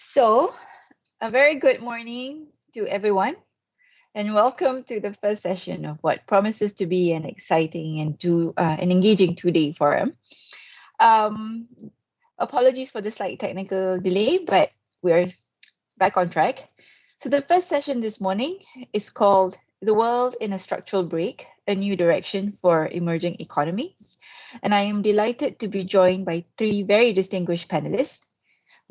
So, a very good morning to everyone, and welcome to the first session of what promises to be an exciting and an engaging two-day forum. Um, Apologies for the slight technical delay, but we're back on track. So, the first session this morning is called "The World in a Structural Break: A New Direction for Emerging Economies," and I am delighted to be joined by three very distinguished panelists.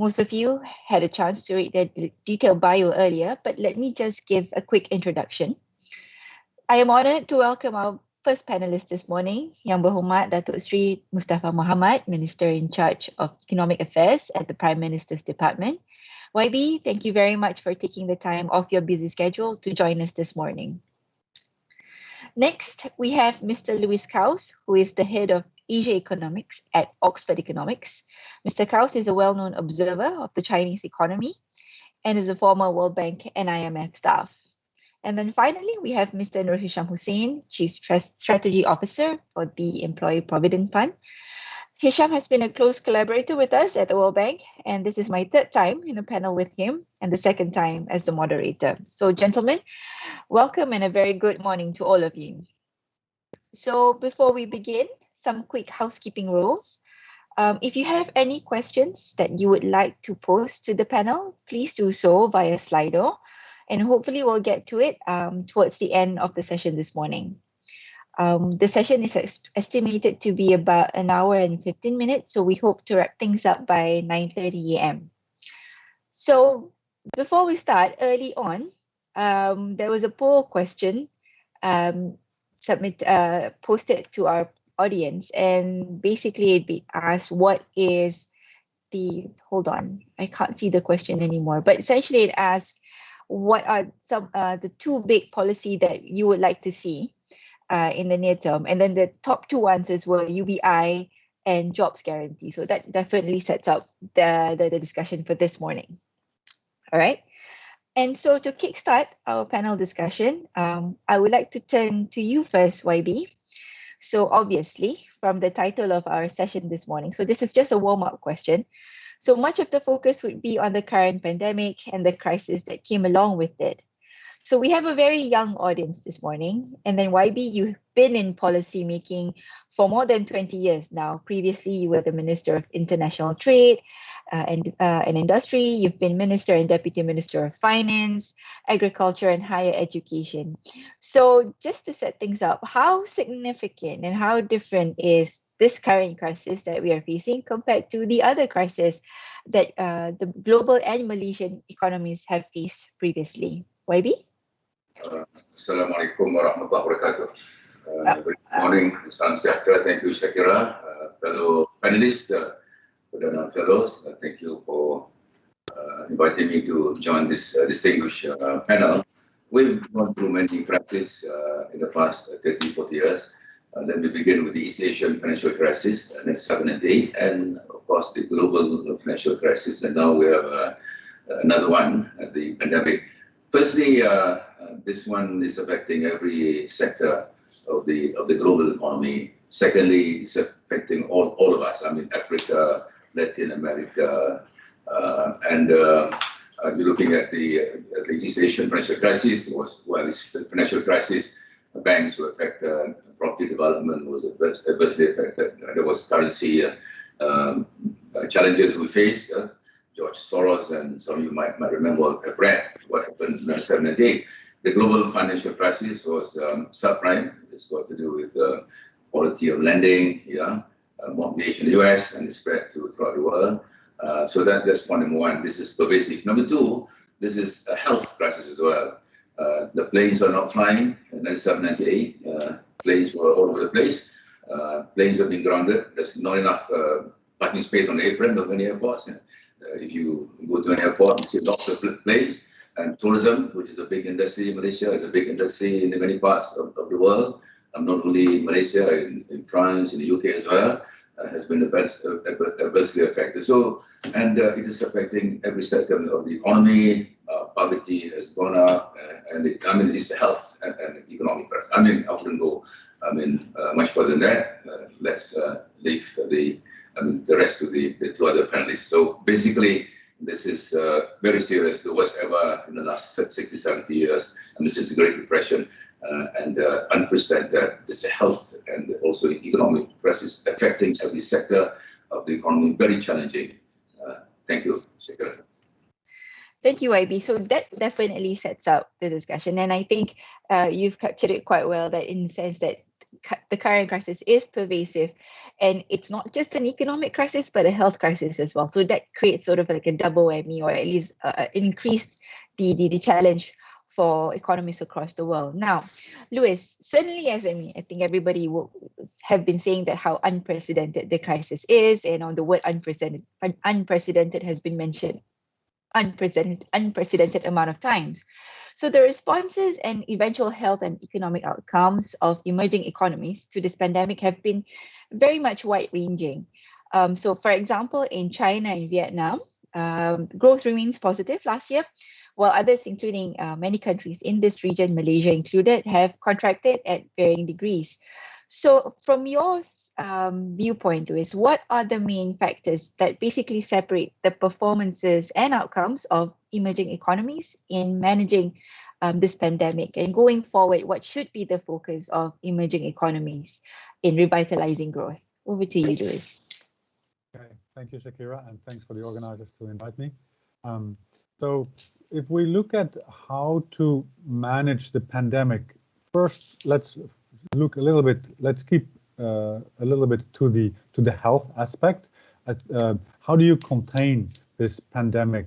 Most of you had a chance to read their detailed bio earlier, but let me just give a quick introduction. I am honored to welcome our first panelist this morning, Yang Berhormat Datuk Sri Mustafa Muhammad, Minister in charge of Economic Affairs at the Prime Minister's Department. YB, thank you very much for taking the time off your busy schedule to join us this morning. Next, we have Mr. Louis Kaus, who is the head of Asia Economics at Oxford Economics. Mr. Kaus is a well-known observer of the Chinese economy and is a former World Bank and IMF staff. And then finally, we have Mr. Nur Hisham Hussain, Chief Strategy Officer for the Employee Provident Fund. Hisham has been a close collaborator with us at the World Bank, and this is my third time in a panel with him and the second time as the moderator. So, gentlemen, welcome and a very good morning to all of you. So before we begin, some quick housekeeping rules. If you have any questions that you would like to pose to the panel, please do so via Slido, and hopefully we'll get to it towards the end of the session this morning. The session is estimated to be about an hour and 15 minutes, so we hope to wrap things up by 9:30 a.m. So before we start, early on, there was a poll question posted to our audience, and basically it'd be asked, what is hold on, I can't see the question anymore, but essentially it asks, what are the two big policy that you would like to see in the near term? And then the top two answers were UBI and jobs guarantee. So that definitely sets up the discussion for this morning. All right. And so to kickstart our panel discussion, I would like to turn to you first, YB. So obviously, from the title of our session this morning, so this is just a warm-up question. So much of the focus would be on the current pandemic and the crisis that came along with it. So we have a very young audience this morning. And then YB, you've been in policy making for more than 20 years now. Previously, you were the Minister of International Trade and Industry. You've been Minister and Deputy Minister of Finance, Agriculture and Higher Education. So just to set things up, how significant and how different is this current crisis that we are facing compared to the other crises that the global and Malaysian economies have faced previously? YB? Assalamualaikum warahmatullahi wabarakatuh. Good morning, salam sejahtera. Thank you, Shakira. Fellow panelists, fellows, thank you for inviting me to join this distinguished panel. We've gone through many crises in the past 30, 40 years. Let me begin with the East Asian financial crisis, and then 2008, and of course the global financial crisis. And now we have another one, the pandemic. Firstly, this one is affecting every sector of the global economy. Secondly, it's affecting all of us. I mean, Africa, Latin America, and you're looking at the East Asian financial crisis. It's financial crisis. Banks were affected. Property development was adversely affected. There was currency challenges we faced. George Soros, and some of you might remember, have read what happened in 2008. The global financial crisis was subprime. It's got to do with quality of lending, mortgage in the US, and it spread throughout the world. So that's point number one. This is pervasive. Number two, this is a health crisis as well. The planes are not flying. In 1998, planes were all over the place. Planes have been grounded. There's not enough parking space on the apron of many airports. If you go to an airport, you see lots of planes. And tourism, which is a big industry in Malaysia, is a big industry in many parts of the world. Not only in Malaysia, in France, in the UK as well, has been adversely affected. So, and it is affecting every sector of the economy. Poverty has gone up, and it's a health and economic crisis. I wouldn't go much further than that. Let's leave the rest to the two other panelists. So basically, This is very serious, the worst ever in the last 60, 70 years, and since the Great Depression, and unprecedented. This health and also economic crisis affecting every sector of the economy, very challenging. Thank you, Secretary. Thank you, IB. So that definitely sets up the discussion. And I think you've captured it quite well, that in the sense that the current crisis is pervasive, and it's not just an economic crisis, but a health crisis as well. So that creates sort of like a double whammy, or at least increased the challenge for economies across the world. Now, Louis, certainly, as I think everybody will have been saying that how unprecedented the crisis is, and on the word unprecedented has been mentioned unprecedented amount of times. So the responses and eventual health and economic outcomes of emerging economies to this pandemic have been very much wide-ranging. So for example, in China and Vietnam, growth remains positive last year, while others, including many countries in this region, Malaysia included, have contracted at varying degrees. So from your viewpoint, Louis, what are the main factors that basically separate the performances and outcomes of emerging economies in managing this pandemic? And going forward, what should be the focus of emerging economies in revitalizing growth? Over to you, Louis. Okay, thank you, Shakira, and thanks for the organizers to invite me. So if we look at how to manage the pandemic, first let's look a little bit, let's keep a little bit to the health aspect. How do you contain this pandemic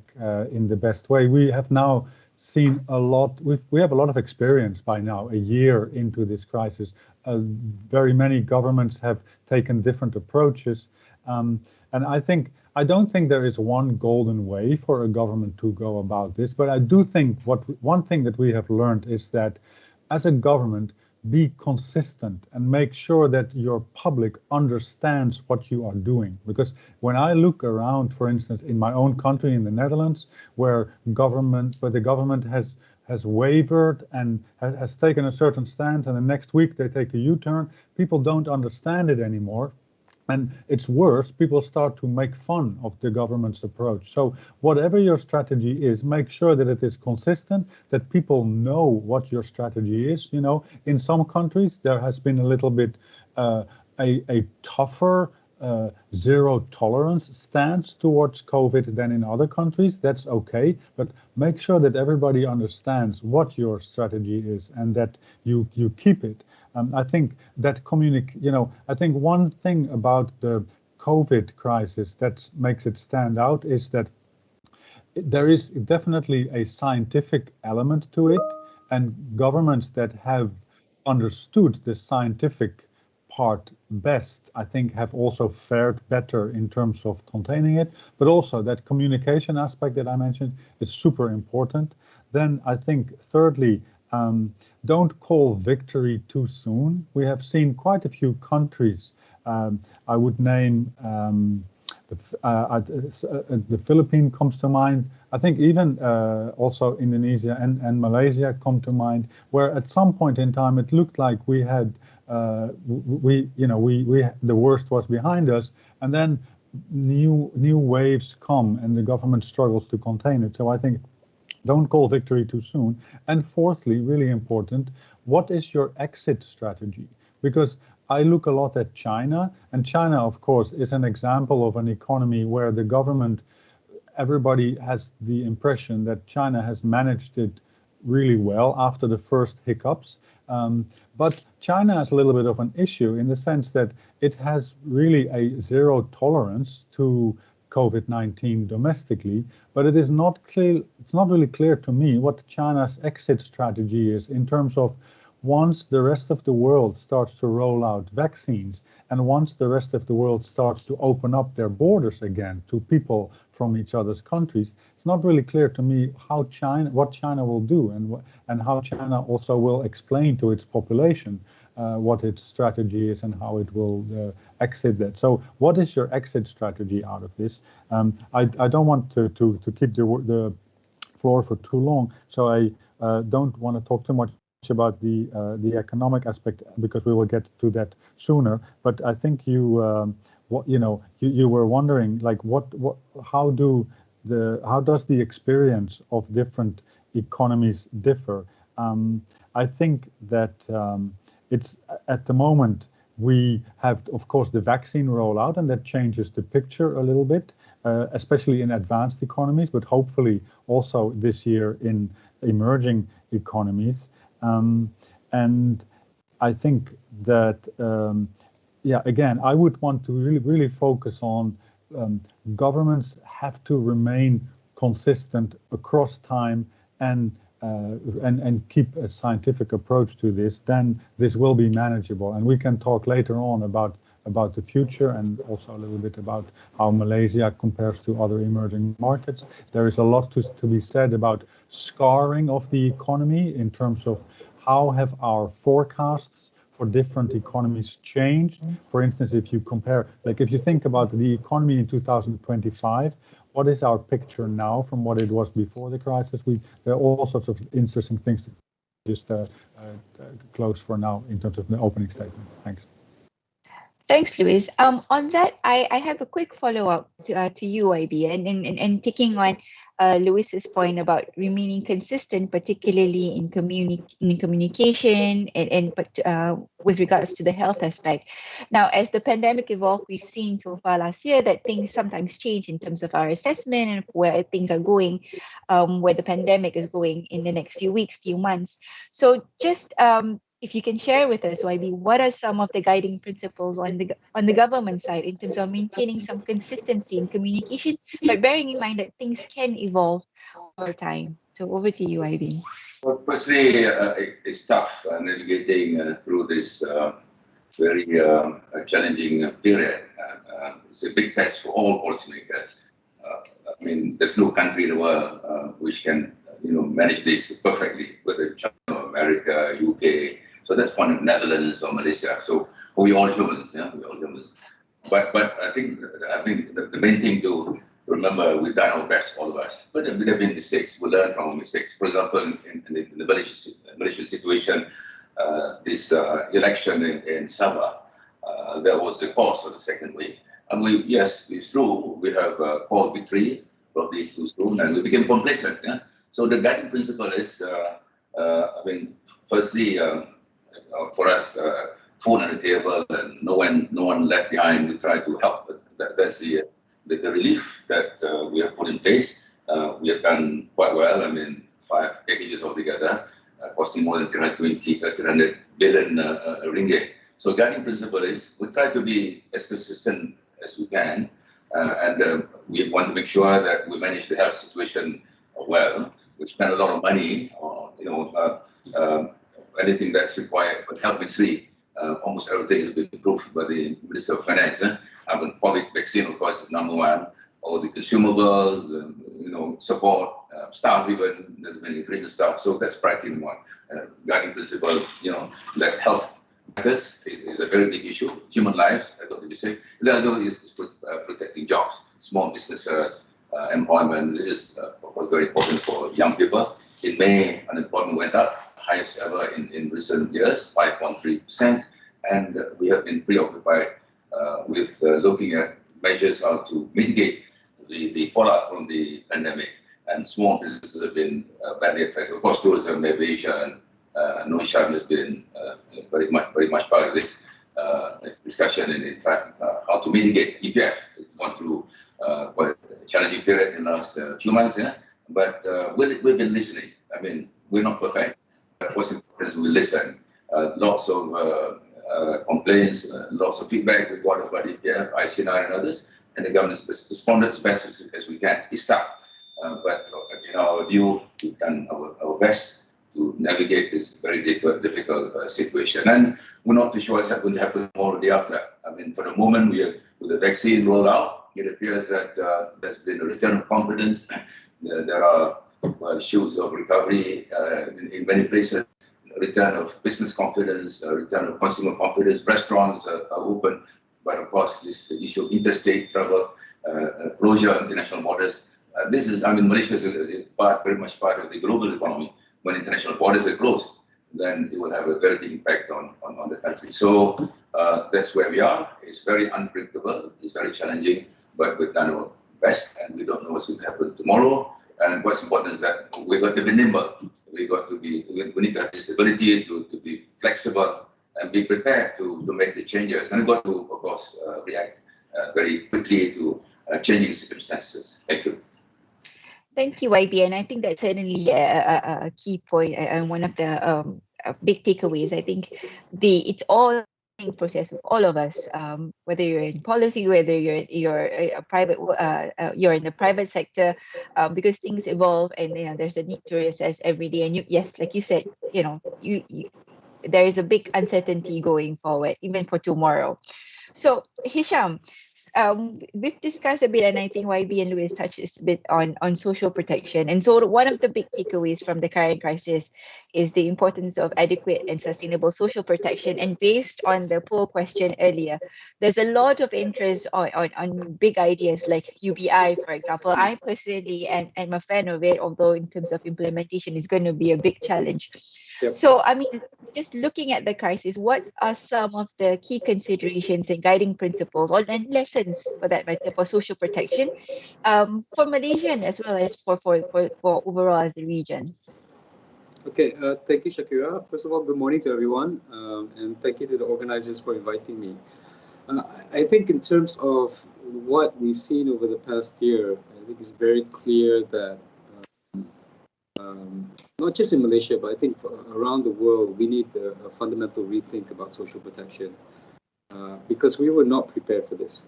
in the best way? We have now seen a lot, we have a lot of experience by now, a year into this crisis. Very many governments have taken different approaches. And I don't think there is one golden way for a government to go about this, but I do think one thing that we have learned is that as a government, be consistent and make sure that your public understands what you are doing. Because when I look around, for instance, in my own country, in the Netherlands, where the government has wavered and has taken a certain stance, and the next week they take a U-turn, people don't understand it anymore. And it's worse, people start to make fun of the government's approach. So whatever your strategy is, make sure that it is consistent, that people know what your strategy is. You know, in some countries, there has been a little bit a tougher zero tolerance stance towards COVID than in other countries. That's okay, but make sure that everybody understands what your strategy is and that you keep it. I think that I think one thing about the COVID crisis that makes it stand out is that there is definitely a scientific element to it, and governments that have understood the scientific part best, I think, have also fared better in terms of containing it, but also that communication aspect that I mentioned is super important. Then I think thirdly, don't call victory too soon. We have seen quite a few countries. I would name the Philippines comes to mind. I think even also Indonesia and Malaysia come to mind, where at some point in time it looked like we had the worst was behind us, and then new waves come and the government struggles to contain it. So I think don't call victory too soon. And fourthly, really important, what is your exit strategy? Because I look a lot at China, and China, of course, is an example of an economy where the government, everybody has the impression that China has managed it really well after the first hiccups. But China has a little bit of an issue in the sense that it has really a zero tolerance to COVID-19 domestically, but it is not clear. It's not really clear to me what China's exit strategy is in terms of once the rest of the world starts to roll out vaccines, and once the rest of the world starts to open up their borders again to people from each other's countries, it's not really clear to me what China will do and how China also will explain to its population what its strategy is and how it will exit that. So what is your exit strategy out of this? I don't want to keep the floor for too long, so I don't want to talk too much about the economic aspect because we will get to that sooner. But I think you were wondering, like, how do does the experience of different economies differ? I think that it's at the moment we have, of course, the vaccine rollout, and that changes the picture a little bit, especially in advanced economies, but hopefully also this year in emerging economies. And I think that, yeah, again, I would want to really focus on governments have to remain consistent across time and keep a scientific approach to this. Then this will be manageable, and we can talk later on about the future and also a little bit about how Malaysia compares to other emerging markets. There is a lot to be said about scarring of the economy in terms of how have our forecasts for different economies changed. For instance, if you compare, like if you think about the economy in 2025, what is our picture now from what it was before the crisis? There are all sorts of interesting things to just close for now in terms of the opening statement. Thanks. Thanks, Luis. On that, I have a quick follow-up to you, IB, and taking on Luis's point about remaining consistent, particularly in communication and with regards to the health aspect. Now, as the pandemic evolved, we've seen so far last year that things sometimes change in terms of our assessment and where things are going, where the pandemic is going in the next few weeks, few months. So just if you can share with us, YB, what are some of the guiding principles on the government side in terms of maintaining some consistency in communication, but bearing in mind that things can evolve over time? So over to you, IB. Well, firstly, it's tough navigating through this very challenging period. It's a big test for all policymakers. I mean, there's no country in the world which can manage this perfectly, whether China, America, UK. So that's one, Netherlands or Malaysia. So we're all humans, yeah, we're all humans. But I think the main thing to remember, we've done our best, all of us. But there have been mistakes. We learn from our mistakes. For example, in the Malaysian situation, this election in Sabah, that was the cause of the second wave. And yes, it's true, we have called victory, probably too soon, and we became complacent. Yeah? So the guiding principle is, firstly, for us, food on the table and no one left behind. We try to help. That's the relief that we have put in place. We have done quite well. 5 packages altogether, costing more than 300 billion ringgit. So guiding principle is we try to be as consistent as we can, and we want to make sure that we manage the health situation well. We spend a lot of money on anything that's required, but health ministry, almost everything has been approved by the Minister of Finance. COVID vaccine, of course, is number one. All the consumables, support, staff even, there's been increase in staff. So that's priority one. Guiding principle, that health matters is a very big issue. Human lives, I don't be say. The other is protecting jobs, small businesses, employment. This is, of course, very important for young people. In May, unemployment went up, highest ever in recent years, 5.3%. And we have been preoccupied with looking at measures how to mitigate the fallout from the pandemic. And small businesses have been badly affected. Of course, tourism, aviation, non-sham has been very much part of this discussion. And in fact, how to mitigate EPF. It's gone through quite a challenging period in the last few months. Yeah? But we've been listening. We're not perfect. But what's important is we listen. Lots of complaints, lots of feedback we got about EPF, ICNR and others. And the government has responded as best as we can. It's tough. But in our view, we've done our best to navigate this very difficult situation. And we're not too sure what's going to happen tomorrow or the day after. For the moment, with the vaccine rollout, it appears that there's been a return of confidence. There are issues of recovery in many places, return of business confidence, return of consumer confidence. Restaurants are open. But of course, this issue of interstate travel, closure of international borders, this is, Malaysia is very much part of the global economy. When international borders are closed, then it will have a very big impact on the country. So that's where we are. It's very unpredictable. It's very challenging, but we've done our best, and we don't know what's going to happen tomorrow. And what's important is that we got to be nimble. We need to have this ability to be flexible and be prepared to make the changes. And we've got to, of course, react very quickly to changing circumstances. Thank you. Thank you, YB. And I think that's certainly a key point and one of the big takeaways. I think it's all process of all of us, whether you're in policy, whether you're a private, you're in the private sector, because things evolve and there's a need to reassess every day. And yes, like you said, there is a big uncertainty going forward, even for tomorrow. So Hisham, we've discussed a bit, and I think YB and Louis touched a bit on social protection. And so one of the big takeaways from the current crisis is the importance of adequate and sustainable social protection. And based on the poll question earlier, there's a lot of interest on big ideas like UBI, for example. I personally am a fan of it, although in terms of implementation, it's going to be a big challenge. Yep. So, I mean, just looking at the crisis, what are some of the key considerations and guiding principles and lessons, for that matter, for social protection for Malaysia as well as for overall as a region? Okay, thank you, Shakira. First of all, good morning to everyone, and thank you to the organizers for inviting me. I think in terms of what we've seen over the past year, I think it's very clear that not just in Malaysia, but I think around the world, we need a fundamental rethink about social protection because we were not prepared for this.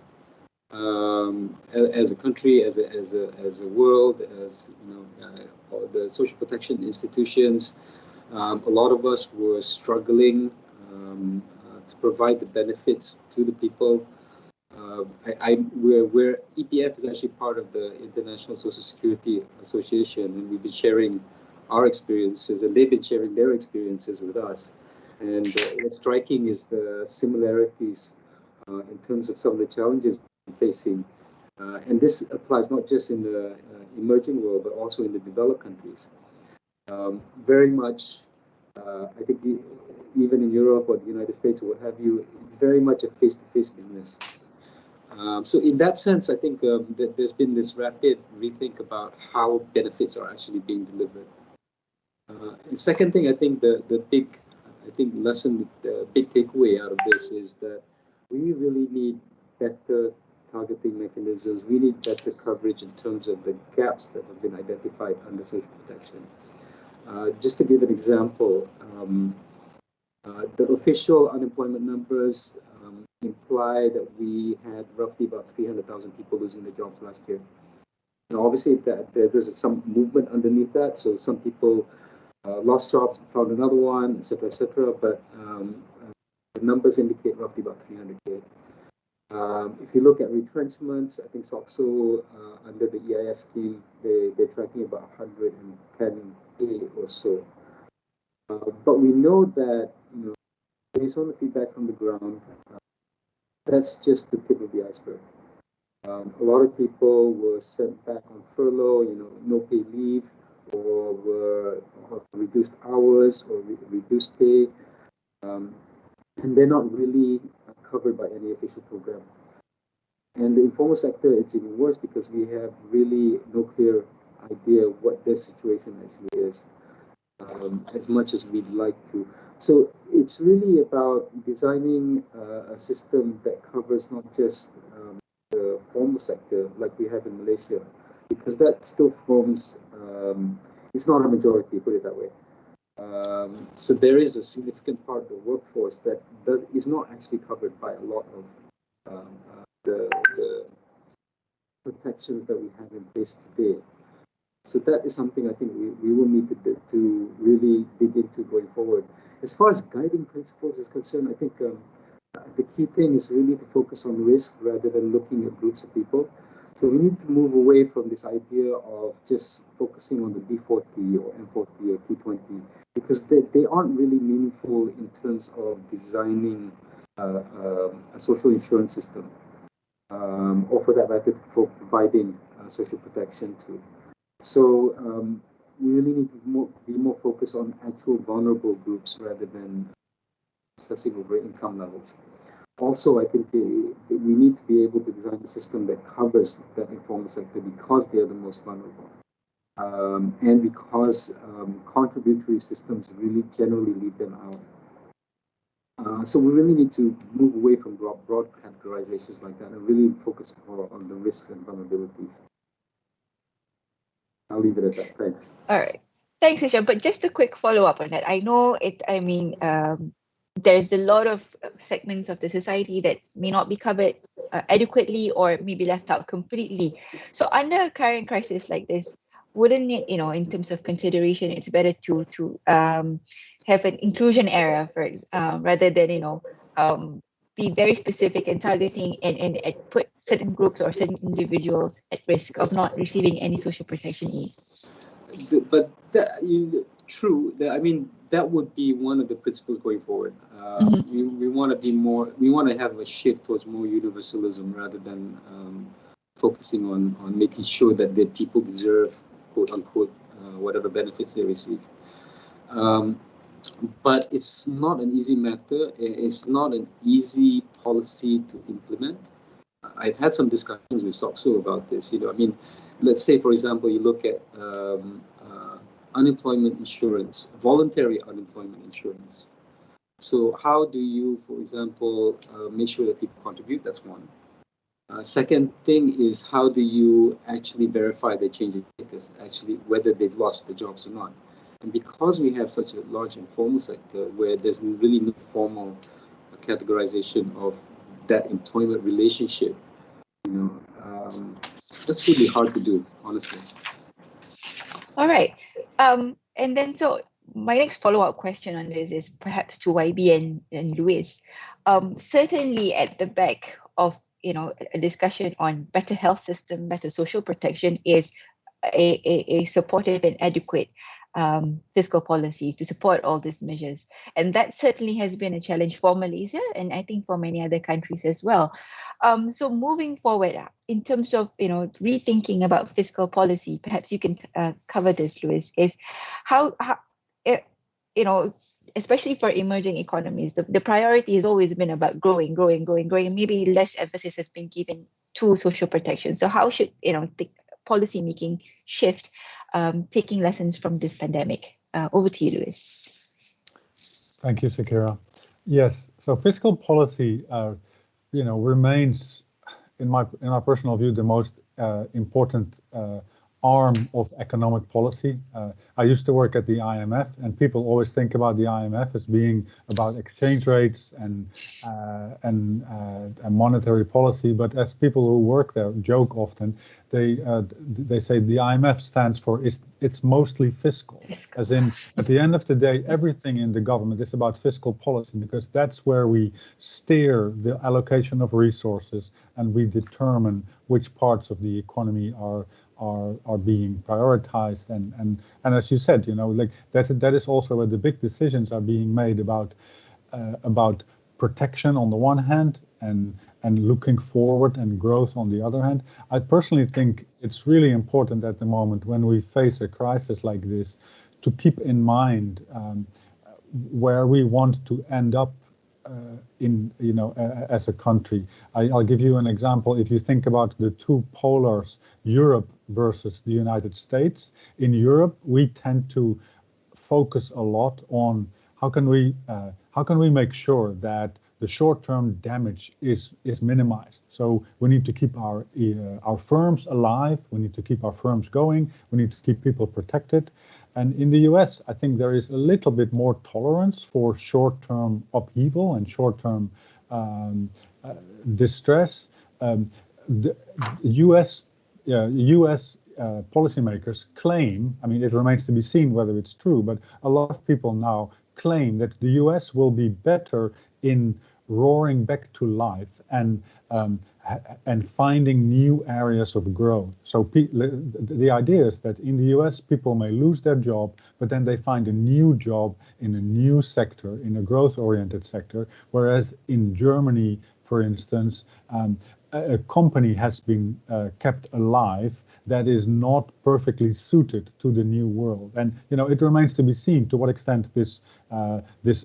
As a country, as a world, as the social protection institutions, a lot of us were struggling to provide the benefits to the people. Where EPF is actually part of the International Social Security Association, and we've been sharing our experiences, and they've been sharing their experiences with us. And what's striking is the similarities in terms of some of the challenges we're facing. And this applies not just in the emerging world, but also in the developed countries. Very much, I think even in Europe or the United States or what have you, it's very much a face-to-face business. So in that sense, I think that there's been this rapid rethink about how benefits are actually being delivered. And second thing, I think the big lesson, the big takeaway out of this is that we really need better targeting mechanisms. We need better coverage in terms of the gaps that have been identified under social protection. Just to give an example, the official unemployment numbers imply that we had roughly about 300,000 people losing their jobs last year. Now, obviously, there's some movement underneath that. So some people lost jobs, found another one, etc., etc. But the numbers indicate roughly about 300K. If you look at retrenchments, I think SOCSO under the EIS scheme, they're tracking about 110K or so. But we know that, based on the feedback from the ground, that's just the tip of the iceberg. A lot of people were sent back on furlough, no pay leave, or were reduced hours or reduced pay, and they're not really covered by any official program. And the informal sector, it's even worse because we have really no clear idea what their situation actually is, as much as we'd like to. So it's really about designing a system that covers not just the formal sector like we have in Malaysia, because that still forms, it's not a majority, put it that way. So there is a significant part of the workforce that is not actually covered by a lot of the protections that we have in place today. So that is something I think we will need to really dig into going forward. As far as guiding principles is concerned, I think the key thing is really to focus on risk rather than looking at groups of people. So we need to move away from this idea of just focusing on the B40 or M40 or T20, because they aren't really meaningful in terms of designing a social insurance system, or for that matter, for providing social protection too. So we really need to be more focused on actual vulnerable groups rather than obsessing over income levels. Also, I think we need to be able to design a system that covers that informal sector because they are the most vulnerable. And because contributory systems really generally leave them out. So we really need to move away from broad categorizations like that and really focus more on the risks and vulnerabilities. I'll leave it at that. Thanks. All right. Thanks, Isha. But just a quick follow-up on that. I know there's a lot of segments of the society that may not be covered adequately or maybe left out completely. So under a current crisis like this, wouldn't it, in terms of consideration, it's better to have an inclusion area rather than be very specific and targeting and put certain groups or certain individuals at risk of not receiving any social protection aid? But true. I mean, that would be one of the principles going forward. We want to be more. We want to have a shift towards more universalism rather than focusing on making sure that the people deserve, quote unquote, whatever benefits they receive. But it's not an easy matter. It's not an easy policy to implement. I've had some discussions with SOCSO about this. I mean, let's say, for example, you look at unemployment insurance, voluntary unemployment insurance. So how do you, for example, make sure that people contribute? That's one. Second thing is, how do you actually verify the changes status, actually whether they've lost their jobs or not? And because we have such a large informal sector where there's really no formal categorization of that employment relationship, that's really hard to do, honestly. All right. And then so my next follow-up question on this is perhaps to YB and Luis. Certainly at the back of a discussion on better health system, better social protection is a supportive and adequate fiscal policy to support all these measures. And that certainly has been a challenge for Malaysia and I think for many other countries as well. So moving forward, in terms of rethinking about fiscal policy, perhaps you can cover this, Luis, is how especially for emerging economies, the priority has always been about growing, and maybe less emphasis has been given to social protection. So how should the policy making shift, taking lessons from this pandemic? Over to you, Luis. Thank you, Shakira. Yes, so fiscal policy, remains, in my personal view, the most important arm of economic policy. I used to work at the IMF, and people always think about the IMF as being about exchange rates and monetary policy. But as people who work there joke often, they say the IMF stands for it's mostly fiscal. As in, at the end of the day, everything in the government is about fiscal policy because that's where we steer the allocation of resources and we determine which parts of the economy are being prioritized and as you said, like that is also where the big decisions are being made about protection on the one hand and looking forward and growth on the other hand. I personally think it's really important at the moment when we face a crisis like this to keep in mind where we want to end up as a country. I'll give you an example. If you think about the two polars, Europe versus the United States, in Europe we tend to focus a lot on how can we make sure that the short-term damage is minimized. So we need to keep our firms alive. We need to keep our firms going. We need to keep people protected. And in the US, I think there is a little bit more tolerance for short-term upheaval and short-term distress. The US policymakers claim, I mean, it remains to be seen whether it's true, but a lot of people now claim that the US will be better in roaring back to life and finding new areas of growth. So the idea is that in the US, people may lose their job, but then they find a new job in a new sector, in a growth-oriented sector, whereas in Germany, for instance, a company has been kept alive that is not perfectly suited to the new world. And it remains to be seen to what extent this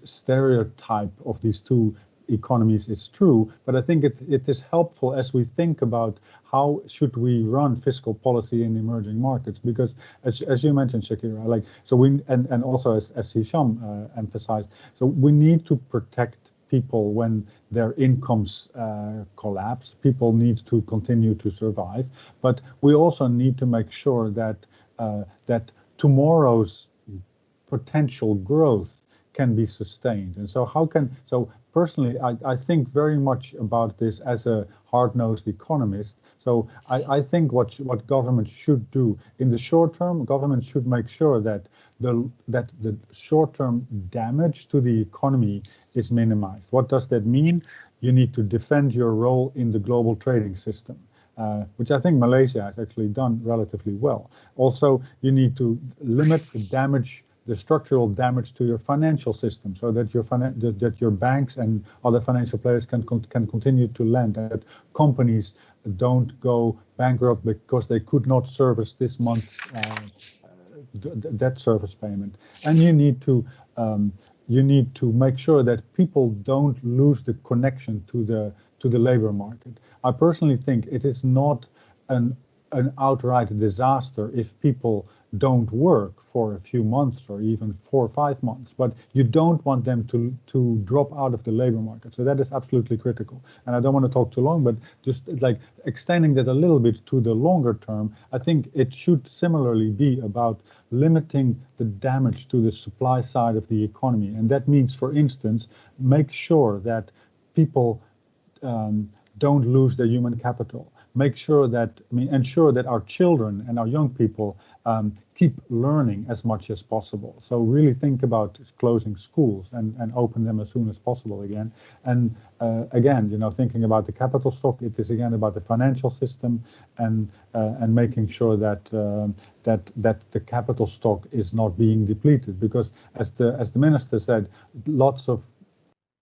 stereotype of these two economies is true, but I think it is helpful as we think about how should we run fiscal policy in emerging markets, because as you mentioned, Shakira, like, so we, and also as Hisham emphasized, so we need to protect people when their incomes collapse. People need to continue to survive, but we also need to make sure that that tomorrow's potential growth can be sustained. And so so personally, I think very much about this as a hard-nosed economist. So I think what governments should do in the short term, governments should make sure that the short-term damage to the economy is minimized. What does that mean? You need to defend your role in the global trading system, which I think Malaysia has actually done relatively well. Also, you need to limit the damage, the structural damage to your financial system, so that your banks and other financial players can continue to lend, and that companies don't go bankrupt because they could not service this month's debt service payment. And you need to make sure that people don't lose the connection to the labor market. I personally think it is not an outright disaster if people don't work for a few months or even 4 or 5 months, but you don't want them to drop out of the labor market. So that is absolutely critical. And I don't want to talk too long, but just like extending that a little bit to the longer term, I think it should similarly be about limiting the damage to the supply side of the economy. And that means, for instance, make sure that people don't lose their human capital. Make sure that, ensure that our children and our young people keep learning as much as possible. So really think about closing schools and open them as soon as possible again. And again, thinking about the capital stock, it is again about the financial system and making sure that the capital stock is not being depleted. Because as the minister said, lots of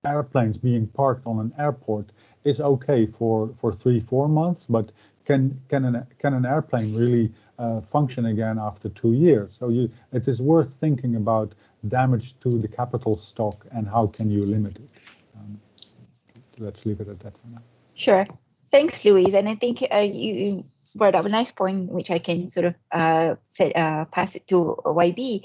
airplanes being parked on an airport is okay for 3-4 months, but can an airplane really function again after 2 years? So it is worth thinking about damage to the capital stock and how can you limit it. Let's leave it at that for now. Sure. Thanks, Louise. And I think you brought up a nice point, which I can sort of pass it to YB.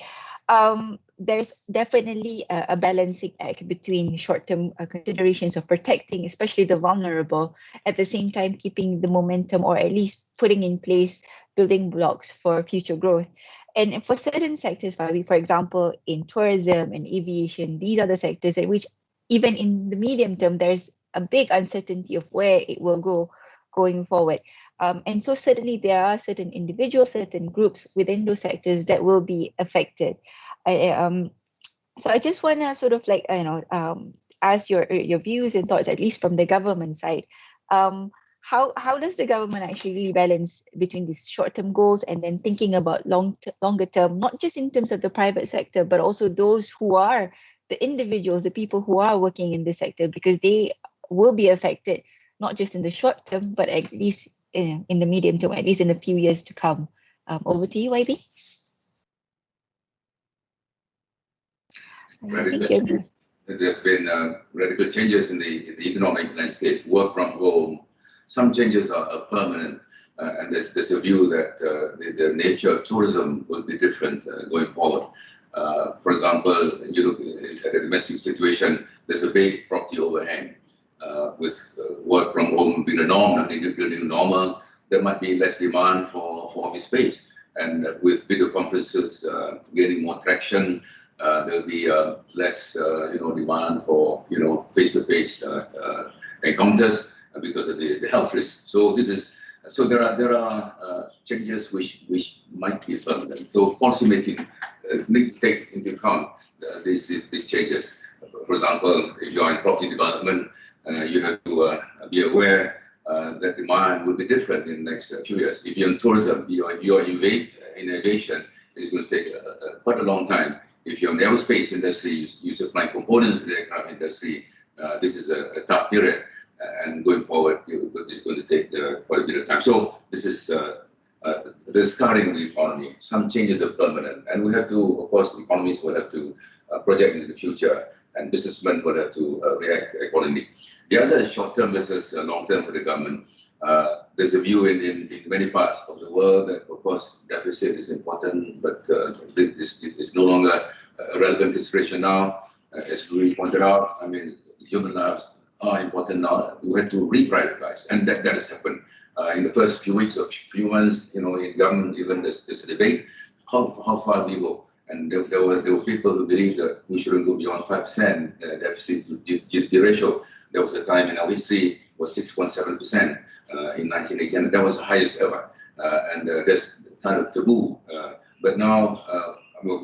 There's definitely a balancing act between short-term considerations of protecting, especially the vulnerable, at the same time keeping the momentum, or at least putting in place building blocks for future growth. And for certain sectors, for example, in tourism and aviation, these are the sectors in which, even in the medium term, there's a big uncertainty of where it will go going forward. And so certainly there are certain individuals, certain groups within those sectors that will be affected. So I just want to sort of like, ask your views and thoughts, at least from the government side. How does the government actually really balance between these short-term goals and then thinking about longer term, not just in terms of the private sector, but also those who are the individuals, the people who are working in this sector, because they will be affected, not just in the short term, but at least in the medium term, at least in a few years to come. Over to you, YB. There's been radical changes in the economic landscape. Work from home. Some changes are permanent, and there's a view that the nature of tourism will be different going forward. For example, you look at a domestic situation, there's a big property overhang. With work from home being a norm, and being normal, there might be less demand for office space. And with video conferences gaining more traction, there'll be less demand for face-to-face encounters because of the health risks. So there are changes which might be permanent. So policymaking need to take into account these changes. For example, if you're in property development, you have to be aware that demand will be different in the next few years. If you're in tourism, you're in aviation, it's going to take quite a long time. If you're in the aerospace industry, you supply components to the aircraft industry, this is a tough period. And going forward, it's going to take quite a bit of time. So this is the scarring of the economy. Some changes are permanent, and we have to, of course, economies will have to project into the future, and businessmen will have to react accordingly. The other is short-term versus long-term for the government. There's a view in many parts of the world that, of course, deficit is important, but it's no longer a relevant consideration now. As we pointed out, I mean, human lives are important now. We had to reprioritize, and that has happened. In the first few weeks or few months, in government, even there's a debate, how far we go. And there were people who believe that we shouldn't go beyond 5% deficit to GDP ratio. There was a time in our history was 6.7% in 1980, and that was the highest ever. And that's kind of taboo. But now we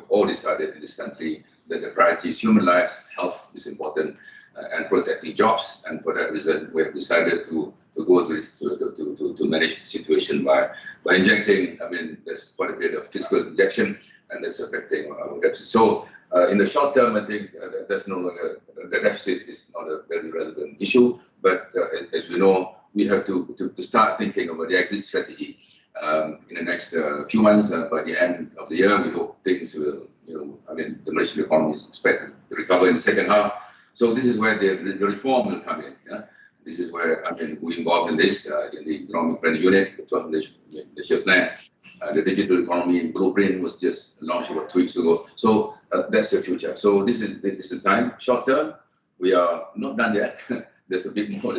all decided in this country that the priority is human lives, health is important, and protecting jobs. And for that reason, we have decided to go to this to manage the situation by injecting. I mean, there's quite a bit of fiscal injection, and that's affecting our deficit. So in the short term, I think that's no longer the deficit is not a very relevant issue. But as we know, we have to start thinking about the exit strategy in the next few months. By the end of the year, we hope things will, the Malaysian economy is expected to recover in the second half. So this is where the reform will come in. Yeah? This is where we involved in this in the economic planning unit, the 12 Malaysia plan. The digital economy blueprint was just launched about 2 weeks ago. So that's the future. So this is the time. Short term, we are not done yet. There's a bit more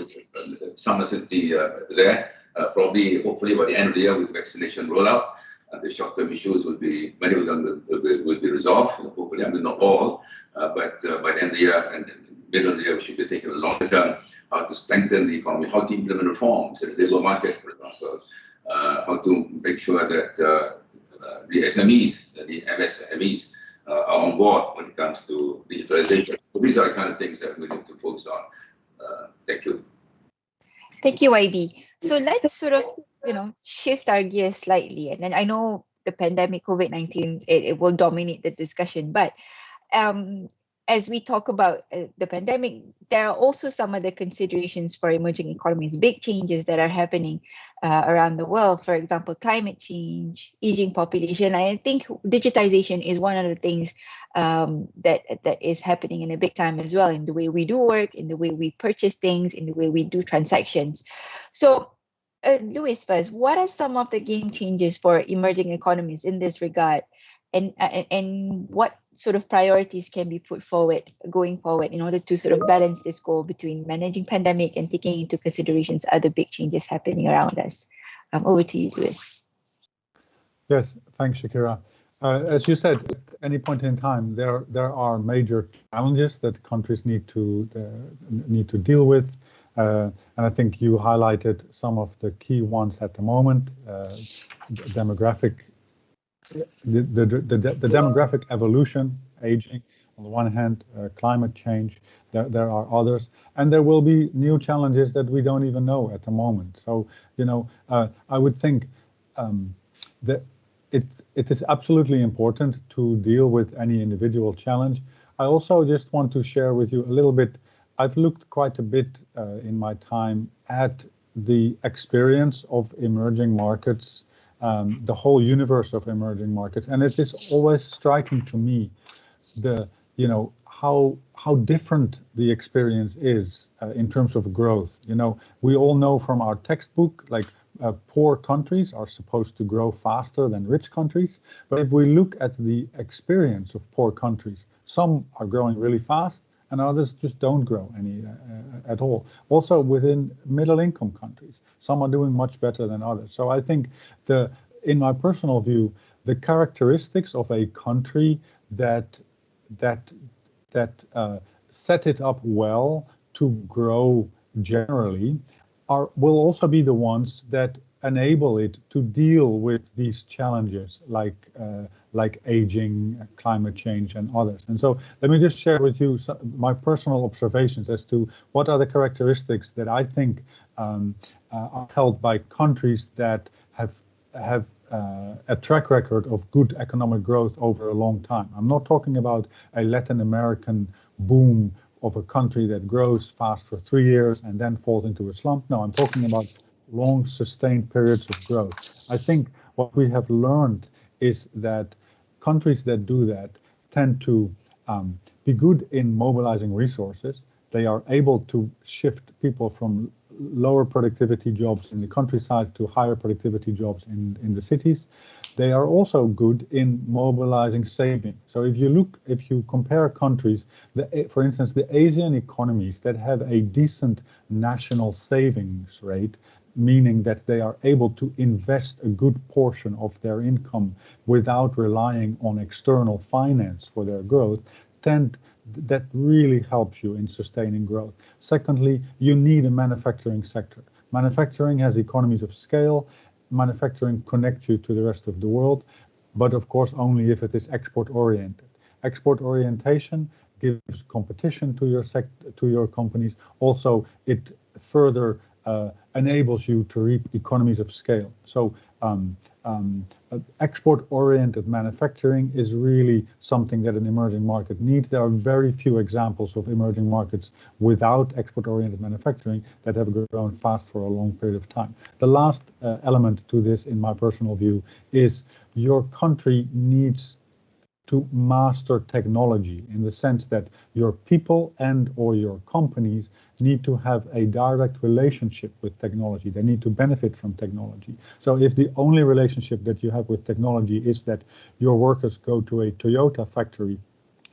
some uncertainty there. Probably, hopefully, by the end of the year with vaccination rollout, the short-term issues will be, many of them will be resolved. Hopefully, not all, but by the end of the year and middle of the year, we should be taking a longer term how to strengthen the economy, how to implement reforms in the labour market, for example, how to make sure that the SMEs, the MSMEs, are on board when it comes to digitalization. So these are the kind of things that we need to focus on. Thank you. Thank you, YB. So let's sort of, shift our gears slightly. And then I know the pandemic, COVID-19, it will dominate the discussion. But as we talk about the pandemic, there are also some other considerations for emerging economies, big changes that are happening around the world. For example, climate change, aging population. I think digitization is one of the things that is happening in a big time as well, in the way we do work, in the way we purchase things, in the way we do transactions. So, Louis, first, what are some of the game changes for emerging economies in this regard? And what sort of priorities can be put forward going forward in order to sort of balance this goal between managing pandemic and taking into considerations other big changes happening around us? Over to you, Louis. Yes, thanks, Shakira. As you said, at any point in time, there are major challenges that countries need to deal with, and I think you highlighted some of the key ones at the moment: demographic. The demographic evolution, aging, on the one hand, climate change, there are others, and there will be new challenges that we don't even know at the moment. So, I would think that it is absolutely important to deal with any individual challenge. I also just want to share with you a little bit. I've looked quite a bit in my time at the experience of emerging markets, the whole universe of emerging markets, and it is always striking to me how different the experience is in terms of growth. We all know from our textbook, like poor countries are supposed to grow faster than rich countries, but if we look at the experience of poor countries, some are growing really fast and others just don't grow any at all. Also within middle income countries, some are doing much better than others. So I think in my personal view, the characteristics of a country that set it up well to grow generally will also be the ones that enable it to deal with these challenges like aging, climate change, and others. And so let me just share with you my personal observations as to what are the characteristics that I think are held by countries that have a track record of good economic growth over a long time. I'm not talking about a Latin American boom of a country that grows fast for 3 years and then falls into a slump. No, I'm talking about long sustained periods of growth. I think what we have learned is that countries that do that tend to be good in mobilizing resources. They are able to shift people from lower productivity jobs in the countryside to higher productivity jobs in the cities. They are also good in mobilizing saving. So if you compare countries, for instance, the Asian economies that have a decent national savings rate, meaning that they are able to invest a good portion of their income without relying on external finance for their growth, that really helps you in sustaining growth. Secondly, you need a manufacturing sector. Manufacturing has economies of scale. Manufacturing connects you to the rest of the world, but of course only if it is export oriented. Export orientation gives competition to your companies. Also, it further enables you to reap economies of scale. So export-oriented manufacturing is really something that an emerging market needs. There are very few examples of emerging markets without export-oriented manufacturing that have grown fast for a long period of time. The last element to this, in my personal view, is your country needs to master technology, in the sense that your people and or your companies need to have a direct relationship with technology. They need to benefit from technology. So if the only relationship that you have with technology is that your workers go to a Toyota factory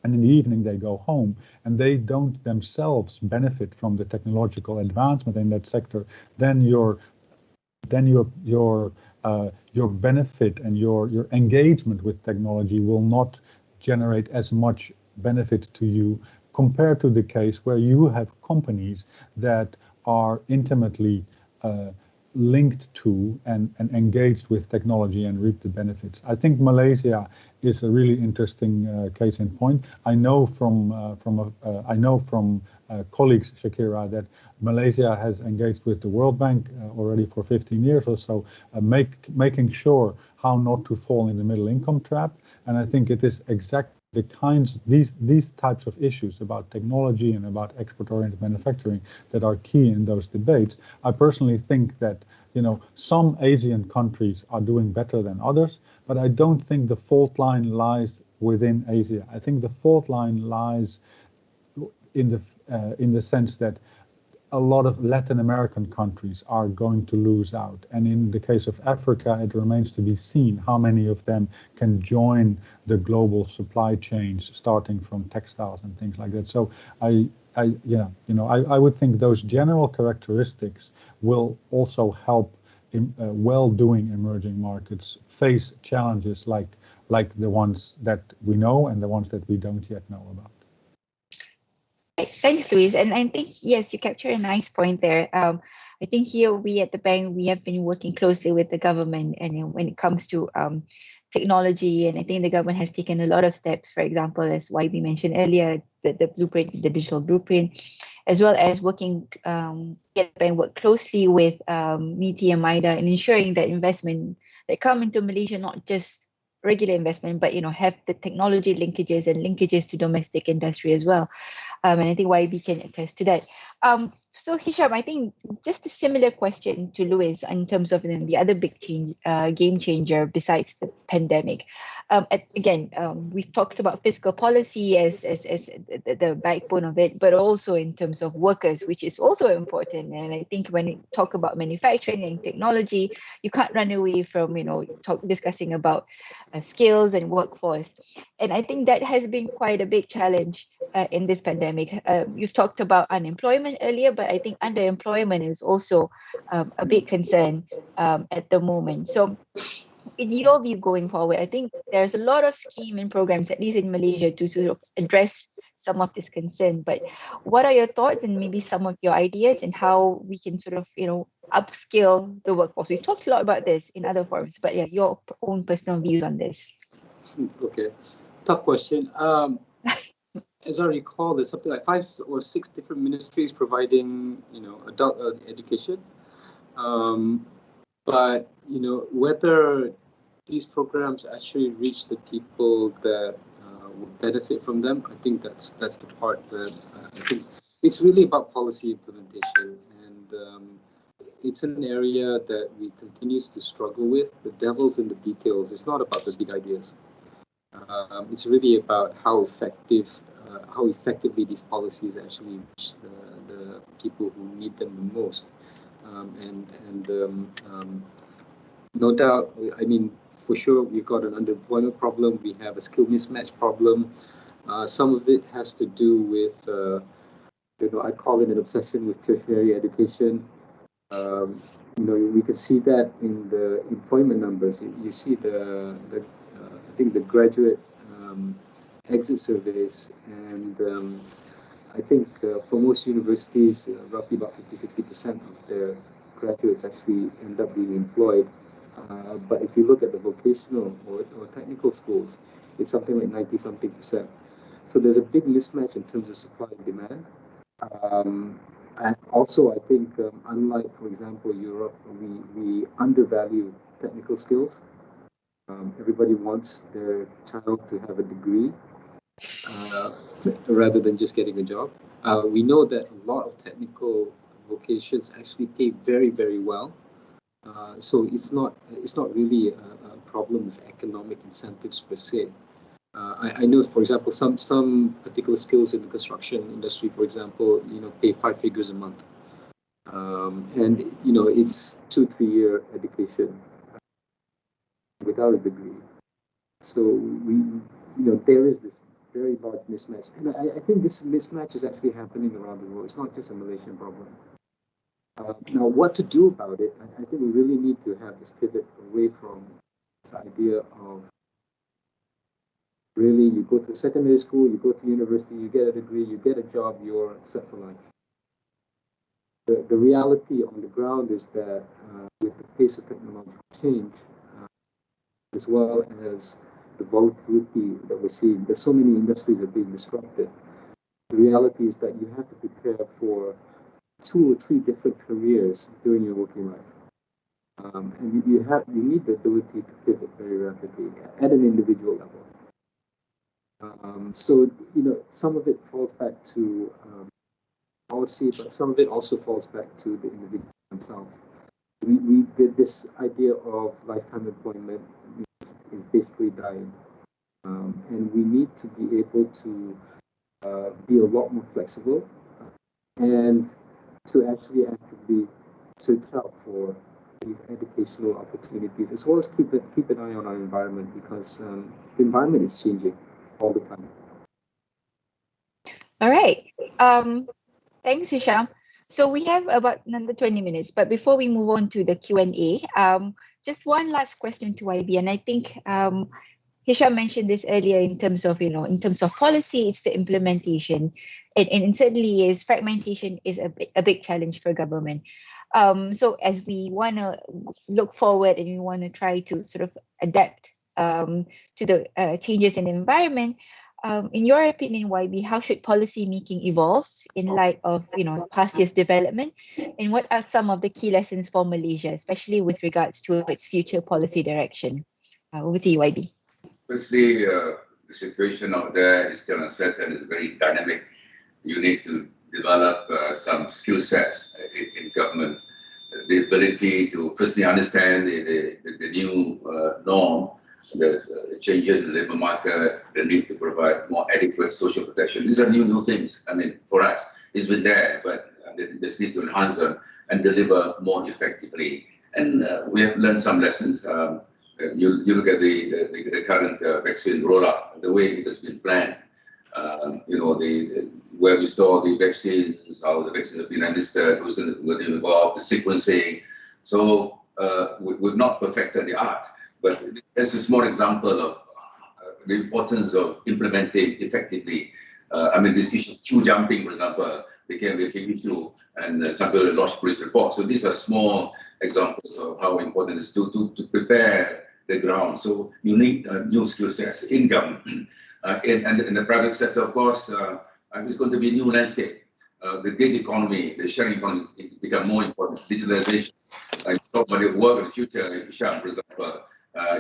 and in the evening they go home and they don't themselves benefit from the technological advancement in that sector, then your benefit and your engagement with technology will not generate as much benefit to you compared to the case where you have companies that are intimately linked to and engaged with technology and reap the benefits. I think Malaysia is a really interesting case in point. I know from colleagues, Shakira, that Malaysia has engaged with the World Bank already for 15 years or so, making sure how not to fall in the middle income trap. And I think it is exactly the kinds these types of issues about technology and about export-oriented manufacturing that are key in those debates. I personally think that some Asian countries are doing better than others, but I don't think the fault line lies within Asia. I think the fault line lies in the sense that a lot of Latin American countries are going to lose out. And in the case of Africa, it remains to be seen how many of them can join the global supply chains, starting from textiles and things like that. So I would think those general characteristics will also help well-doing emerging markets face challenges like the ones that we know and the ones that we don't yet know about. Thanks, Luis. And I think, yes, you captured a nice point there. I think here we at the bank, we have been working closely with the government, and when it comes to technology, and I think the government has taken a lot of steps, for example, as YB mentioned earlier, the blueprint, the digital blueprint, as well as working, get the bank work closely with MITI and MIDA in ensuring that investment that come into Malaysia, not just regular investment, but have the technology linkages and linkages to domestic industry as well. And I think YB can attest to that. So Hisham, I think just a similar question to Luis in terms of the other big game changer besides the pandemic. We've talked about fiscal policy as the backbone of it, but also in terms of workers, which is also important. And I think when you talk about manufacturing and technology, you can't run away from discussing about skills and workforce. And I think that has been quite a big challenge in this pandemic. You've talked about unemployment earlier, but I think underemployment is also a big concern at the moment. So in your view going forward, I think there's a lot of scheme and programs, at least in Malaysia, to sort of address some of this concern. But what are your thoughts and maybe some of your ideas and how we can sort of, upskill the workforce? We've talked a lot about this in other forums, but yeah, your own personal views on this. Okay, tough question. As I recall, there's something like 5 or 6 different ministries providing, adult education. But whether these programs actually reach the people that would benefit from them, I think that's the part that I think it's really about policy implementation. And it's an area that we continue to struggle with. The devil's in the details. It's not about the big ideas. It's really about how effectively these policies actually reach the people who need them the most. No doubt, I mean, for sure, we've got an underemployment problem. We have a skill mismatch problem. Some of it has to do with, I call it an obsession with tertiary education. We can see that in the employment numbers. You see I think the graduate exit surveys, and I think for most universities, roughly about 50-60% of their graduates actually end up being employed. But if you look at the vocational or technical schools, it's something like 90-something%. So there's a big mismatch in terms of supply and demand. And also, I think, unlike, for example, Europe, we undervalue technical skills. Everybody wants their child to have a degree rather than just getting a job. We know that a lot of technical vocations actually pay very, very well. So it's not really a problem with economic incentives per se. I know, for example, some particular skills in the construction industry, for example, pay 5 figures a month, and it's 2-3 year education without a degree. So there is this very large mismatch, and I think this mismatch is actually happening around the world. It's not just a Malaysian problem. Now, what to do about it? I think we really need to have this pivot away from this idea of really you go to secondary school, you go to university, you get a degree, you get a job, you're set for life. The reality on the ground is that with the pace of technological change, as well as the volatility that we're seeing, there's so many industries that are being disrupted. The reality is that you have to prepare for 2 or 3 different careers during your working life, and you need the ability to pivot very rapidly at an individual level. So some of it falls back to policy, but some of it also falls back to the individual themselves. We did this idea of lifetime employment is basically dying, and we need to be able to be a lot more flexible and to actually actively search out for these educational opportunities, as well as keep an eye on our environment, because the environment is changing all the time. All right. Thanks, Hisham. So we have about another 20 minutes, but before we move on to the Q&A, just one last question to IB, and I think Hisham mentioned this earlier in terms of policy, it's the implementation, and certainly is fragmentation is a big challenge for government. So as we want to look forward and we want to try to sort of adapt to the changes in the environment, in your opinion, YB, how should policy making evolve in light of past year's development, and what are some of the key lessons for Malaysia, especially with regards to its future policy direction? Over to you, YB. Firstly, the situation out there is still uncertain. It's very dynamic. You need to develop some skill sets in government, the ability to firstly understand the new norm, the changes in the labour market, the need to provide more adequate social protection. These are new things. I mean, for us, it's been there, but they just need to enhance them and deliver more effectively. And we have learned some lessons. You look at the current vaccine rollout, the way it has been planned. Where we store the vaccines, how the vaccines have been administered, who's going to involve, the sequencing. So we've not perfected the art, but there's a small example of the importance of implementing effectively. This issue of queue jumping, for example, became a big issue, and some people lodged police reports. So these are small examples of how important it is to prepare the ground. So you need new skill sets in government. In the private sector, of course, it's going to be a new landscape. The gig economy, the sharing economy become more important. Digitalization, talk about your work in the future, Hisham, for example,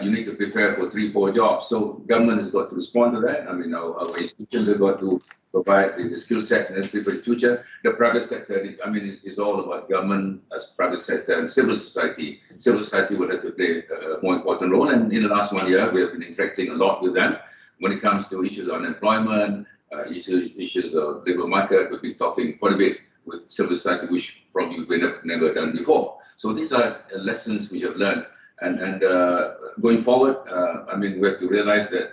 you need to prepare for 3-4 jobs. So government has got to respond to that. Our institutions have got to provide the skill set necessary for the future. The private sector, I mean, is all about government as private sector and civil society. Civil society will have to play a more important role. And in the last 1 year, we have been interacting a lot with them when it comes to issues of unemployment, issues of labor market. We've been talking quite a bit with civil society, which probably we've never done before. So these are lessons we have learned. And going forward, I mean, we have to realize that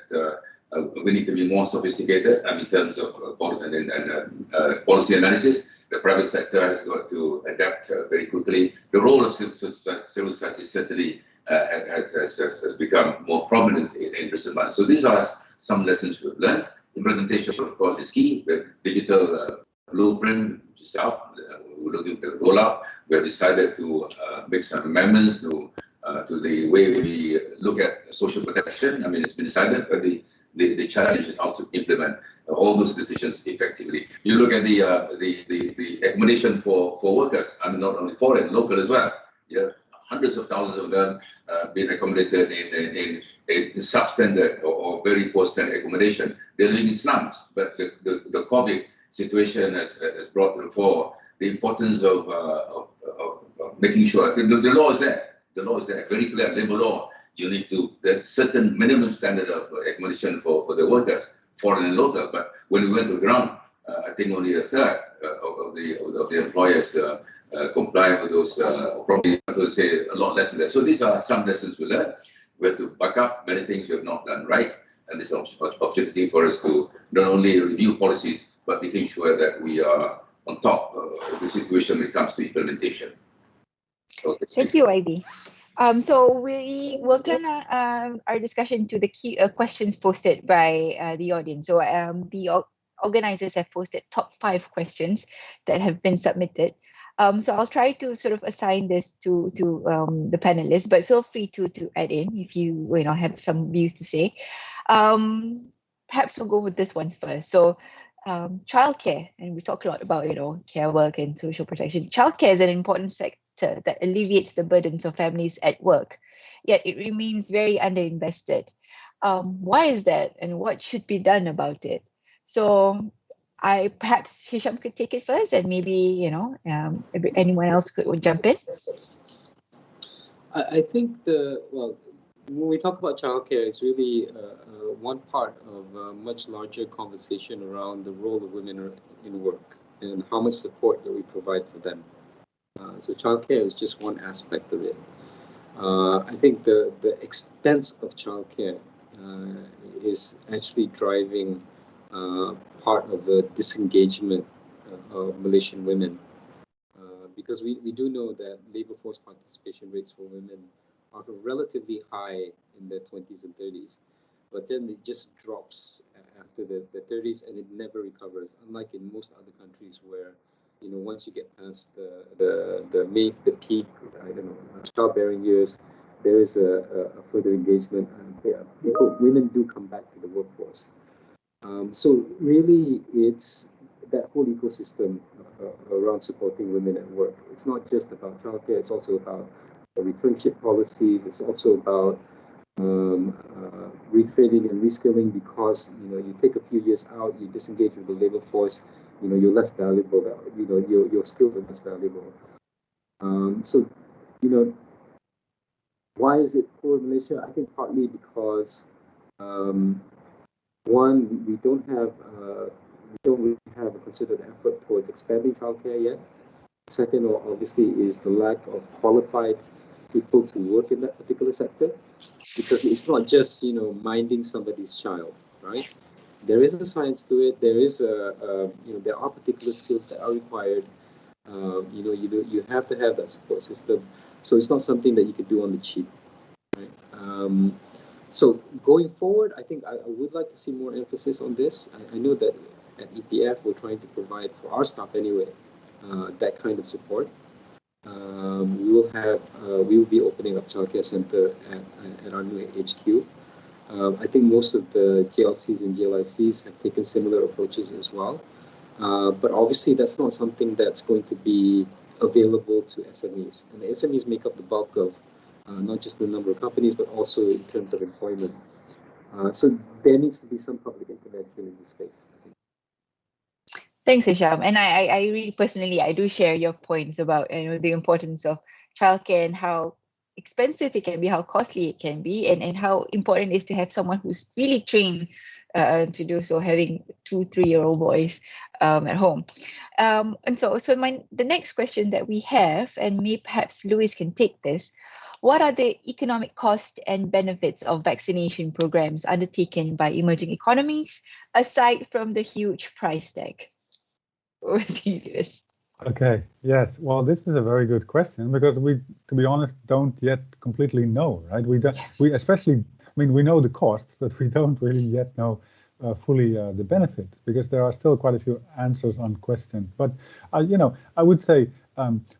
we need to be more sophisticated in terms of policy analysis. The private sector has got to adapt very quickly. The role of civil society certainly has become more prominent in recent months. So these are some lessons we've learned. Implementation, of course, is key. The digital blueprint is out. We're looking to roll out. We have decided to make some amendments to the way we look at social protection. I mean, it's been decided, but the challenge is how to implement all those decisions effectively. You look at the accommodation for workers. I mean, not only foreign, local as well. Yeah, hundreds of thousands of them being accommodated in substandard or very poor standard accommodation. They're living in slums, but the COVID situation has brought to the fore the importance of making sure the law is there. The law is there, very clear, labor law. You need to, there's certain minimum standard of accommodation for the workers, foreign and local. But when we went to the ground, I think only a third of the employers comply with those, probably I would say a lot less than that. So these are some lessons we learned. We have to back up many things we have not done right. And this is an opportunity for us to not only review policies, but making sure that we are on top of the situation when it comes to implementation. Okay. Thank you, Ivy. So we will turn our discussion to the key questions posted by the audience. So the organizers have posted top 5 questions that have been submitted. So I'll try to sort of assign this to the panelists, but feel free to add in if you have some views to say. Perhaps we'll go with this one first. So childcare, and we talk a lot about care work and social protection. Childcare is an important sector that alleviates the burdens of families at work, yet it remains very underinvested. Why is that, and what should be done about it? So perhaps Hisham could take it first, and maybe anyone else could jump in. I think when we talk about childcare, it's really one part of a much larger conversation around the role of women in work and how much support that we provide for them. So childcare is just one aspect of it. I think the expense of childcare is actually driving part of the disengagement of Malaysian women, because we do know that labor force participation rates for women are relatively high in their 20s and 30s, but then it just drops after the 30s and it never recovers, unlike in most other countries where once you get past the peak, childbearing years, there is a further engagement, and women do come back to the workforce. So really, it's that whole ecosystem around supporting women at work. It's not just about childcare; it's also about returnship policies. It's also about retraining and reskilling, because you take a few years out, you disengage with the labor force. You're less valuable. Your skills are less valuable. So, why is it poor in Malaysia? I think partly because one, we don't really have a considered effort towards expanding childcare yet. Second, obviously, is the lack of qualified people to work in that particular sector, because it's not just minding somebody's child, right? Yes. There is a science to it. There is there are particular skills that are required. You have to have that support system. So it's not something that you could do on the cheap, right? So going forward, I think I would like to see more emphasis on this. I know that at EPF we're trying to provide for our staff anyway that kind of support. We will be opening up childcare center at our new HQ. I think most of the JLCs and JLICs have taken similar approaches as well. But obviously, that's not something that's going to be available to SMEs. And the SMEs make up the bulk of not just the number of companies, but also in terms of employment. So there needs to be some public intervention in this space. Thanks, Hisham. And I really personally, I do share your points about the importance of childcare and how expensive it can be, how costly it can be, and how important it is to have someone who's really trained to do so, having 2-3-year-old boys at home. And so the next question that we have, and maybe perhaps Louis can take this. What are the economic costs and benefits of vaccination programs undertaken by emerging economies, aside from the huge price tag? Over to you, Louis. Okay, yes. Well, this is a very good question because we, to be honest, don't yet completely know, right? We especially, I mean, we know the costs, but we don't really yet know fully the benefit because there are still quite a few answers unquestioned. But, I would say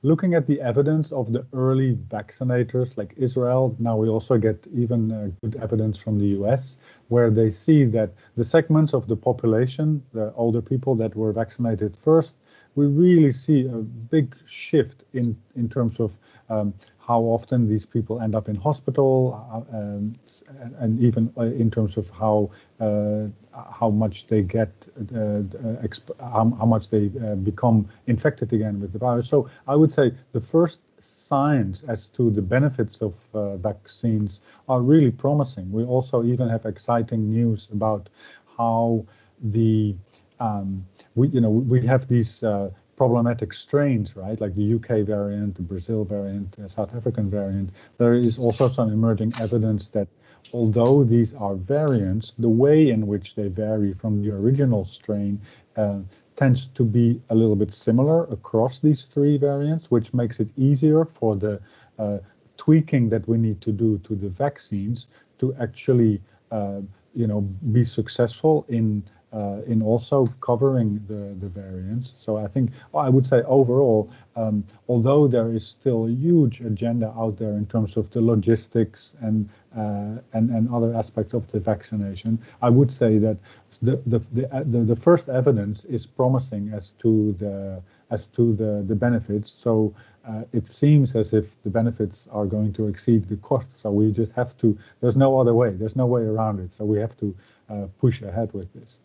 looking at the evidence of the early vaccinators like Israel, now we also get even good evidence from the US, where they see that the segments of the population, the older people that were vaccinated first, we really see a big shift in terms of how often these people end up in hospital, and even in terms of how much they get, how much they become infected again with the virus. So I would say the first signs as to the benefits of vaccines are really promising. We also even have exciting news about how we have these problematic strains, right? Like the UK variant, the Brazil variant, the South African variant. There is also some emerging evidence that although these are variants, the way in which they vary from the original strain tends to be a little bit similar across these three variants, which makes it easier for the tweaking that we need to do to the vaccines to actually, be successful in also covering the variants. So I think I would say overall, although there is still a huge agenda out there in terms of the logistics and other aspects of the vaccination, I would say that the first evidence is promising as to the benefits. So it seems as if the benefits are going to exceed the costs. So we just have to. There's no other way. There's no way around it. So we have to push ahead with this.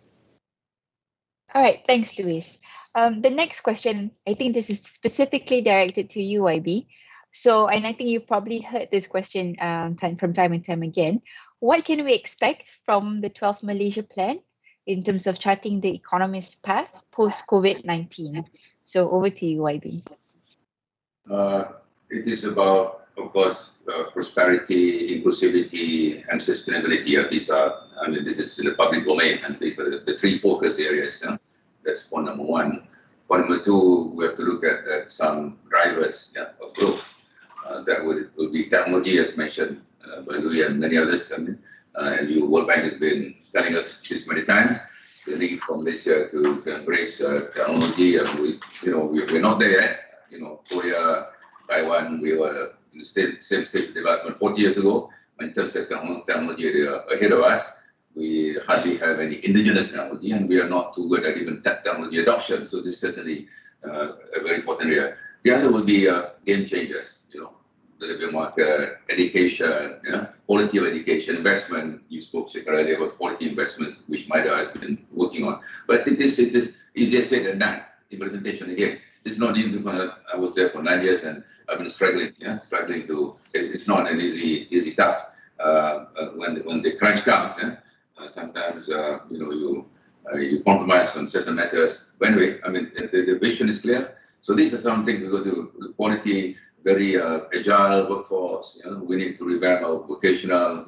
All right, thanks, Louis. The next question, I think this is specifically directed to you, IB. So, and I think you've probably heard this question from time and time again. What can we expect from the 12th Malaysia Plan in terms of charting the economy's path post-COVID-19? So over to you, IB. It is about, of course, prosperity, inclusivity, and sustainability. This is in the public domain, and these are the three focus areas. That's point number one. Point number two, we have to look at some drivers of growth. That will be technology, as mentioned by Louis and many others. And the World Bank has been telling us this many times. The need for Malaysia to embrace technology, and we're not there yet. Korea, Taiwan, we were in the same stage of development 40 years ago. In terms of technology, they are ahead of us. We hardly have any indigenous technology, and we are not too good at even technology adoption. So this is certainly a very important area. The other will be game changers. The labor market, education, quality of education, investment. You spoke earlier about quality investment, which MIDA has been working on. But it is easier said than done. Implementation again. It's not easy because I was there for 9 years and I've been struggling to. It's not an easy task. When the crunch comes, sometimes you compromise on certain matters. But anyway, the vision is clear. So these are some things we go to: quality, very agile workforce. We need to revamp our vocational.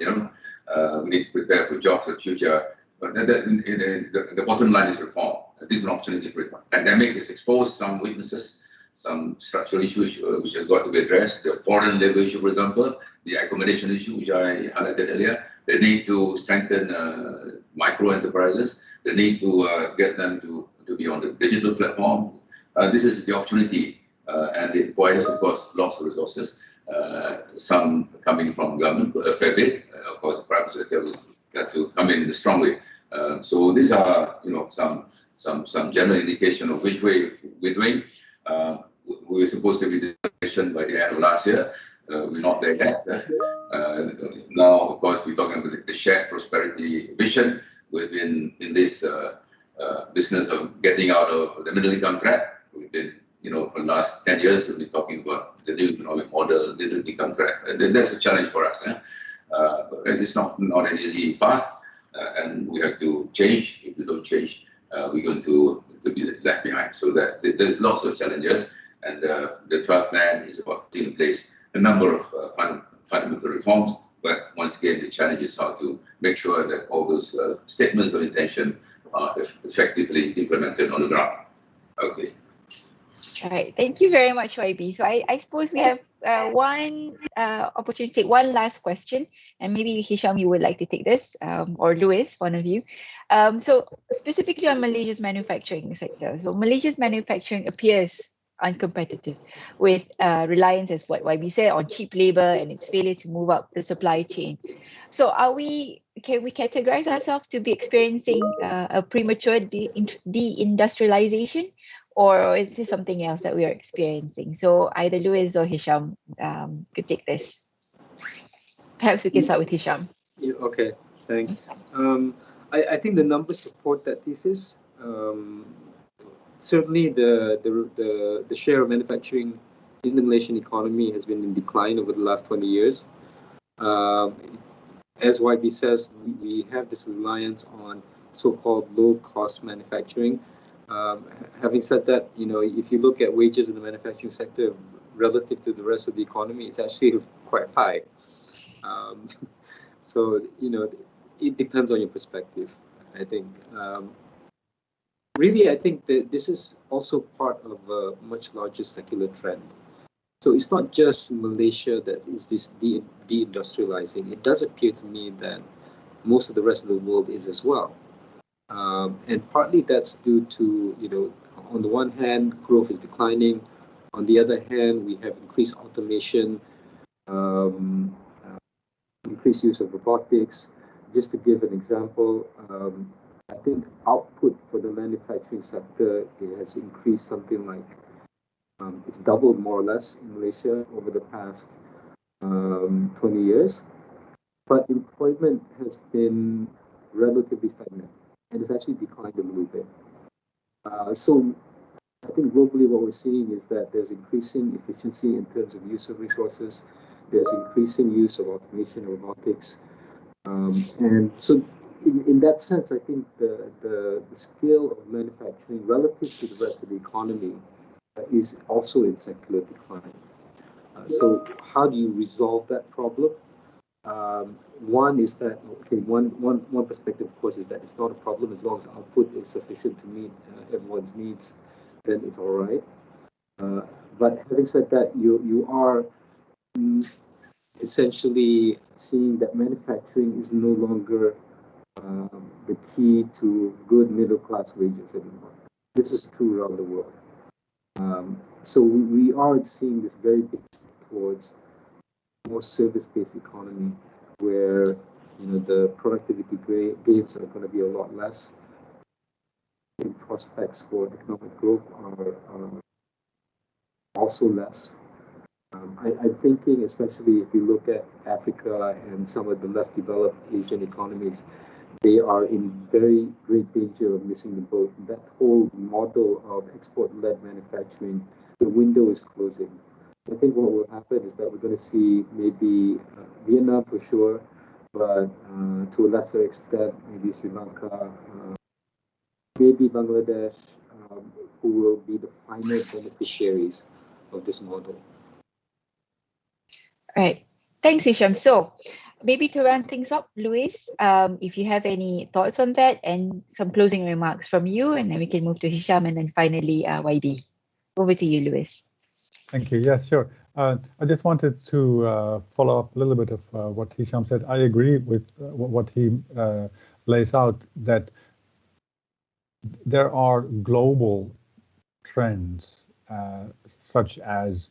We need to prepare for jobs of the future. But the bottom line is reform. This is an opportunity for reform. Pandemic has exposed some weaknesses, some structural issues which have got to be addressed. The foreign labor issue, for example, the accommodation issue, which I highlighted earlier. The need to strengthen micro enterprises. The need to get them to be on the digital platform. This is the opportunity, and it requires, of course, lots of resources. Some coming from government, a fair bit. Of course, the private sector was got to come in a strong way. So these are, some general indication of which way we're doing. We were supposed to be doing by the end of last year. We're not there yet. Now, of course, we're talking about the shared prosperity vision. We've been in this business of getting out of the middle income trap. We've been, for the last 10 years, we've been talking about the new economic model, the middle income trap. That's a challenge for us. It's not an easy path, and we have to change. If we don't change, we're going to be left behind. So that there's lots of challenges, and the 12 plan is about putting in place a number of fundamental reforms. But once again, the challenge is how to make sure that all those statements of intention are effectively implemented on the ground. Okay. All right. Thank you very much, YB. So I suppose we have one opportunity to take one last question, and maybe Hisham, you would like to take this, or Louis, one of you. So specifically on Malaysia's manufacturing sector. So Malaysia's manufacturing appears uncompetitive, with reliance, as what YB said, on cheap labor and its failure to move up the supply chain. So can we categorize ourselves to be experiencing a premature deindustrialization, or is this something else that we are experiencing? So either Louis or Hisham could take this. Perhaps we can start with Hisham. Yeah, okay, thanks. I think the numbers support that thesis. Certainly, the share of manufacturing in the Malaysian economy has been in decline over the last 20 years. As YB says, we have this reliance on so-called low-cost manufacturing. Having said that, if you look at wages in the manufacturing sector relative to the rest of the economy, it's actually quite high. So, it depends on your perspective, I think. Really, I think that this is also part of a much larger secular trend. So it's not just Malaysia that is this deindustrializing. It does appear to me that most of the rest of the world is as well. And partly that's due to, on the one hand, growth is declining. On the other hand, we have increased automation, increased use of robotics. Just to give an example, I think output for the manufacturing sector has increased something like, it's doubled more or less in Malaysia over the past 20 years. But employment has been relatively stagnant, and it's actually declined a little bit. So I think globally what we're seeing is that there's increasing efficiency in terms of use of resources. There's increasing use of automation and robotics. And so in that sense, I think the scale of manufacturing relative to the rest of the economy is also in secular decline. So how do you resolve that problem? One is that, one perspective, of course, is that it's not a problem as long as output is sufficient to meet everyone's needs, then it's all right. But having said that, you are essentially seeing that manufacturing is no longer the key to good middle-class wages anymore. This is true around the world. So we are seeing this very big shift towards more service-based economy, where the productivity gains are going to be a lot less. The prospects for economic growth are also less. I'm thinking, especially if you look at Africa and some of the less developed Asian economies, they are in very great danger of missing the boat. That whole model of export-led manufacturing, the window is closing. I think what will happen is that we're going to see maybe Vietnam for sure, but to a lesser extent, maybe Sri Lanka, maybe Bangladesh, who will be the final beneficiaries of this model. All right. Thanks, Hisham. So maybe to round things up, Louis, if you have any thoughts on that and some closing remarks from you, and then we can move to Hisham and then finally YB. Over to you, Louis. Thank you. Yes, sure. I just wanted to follow up a little bit of what Hisham said. I agree with what he lays out, that there are global trends such as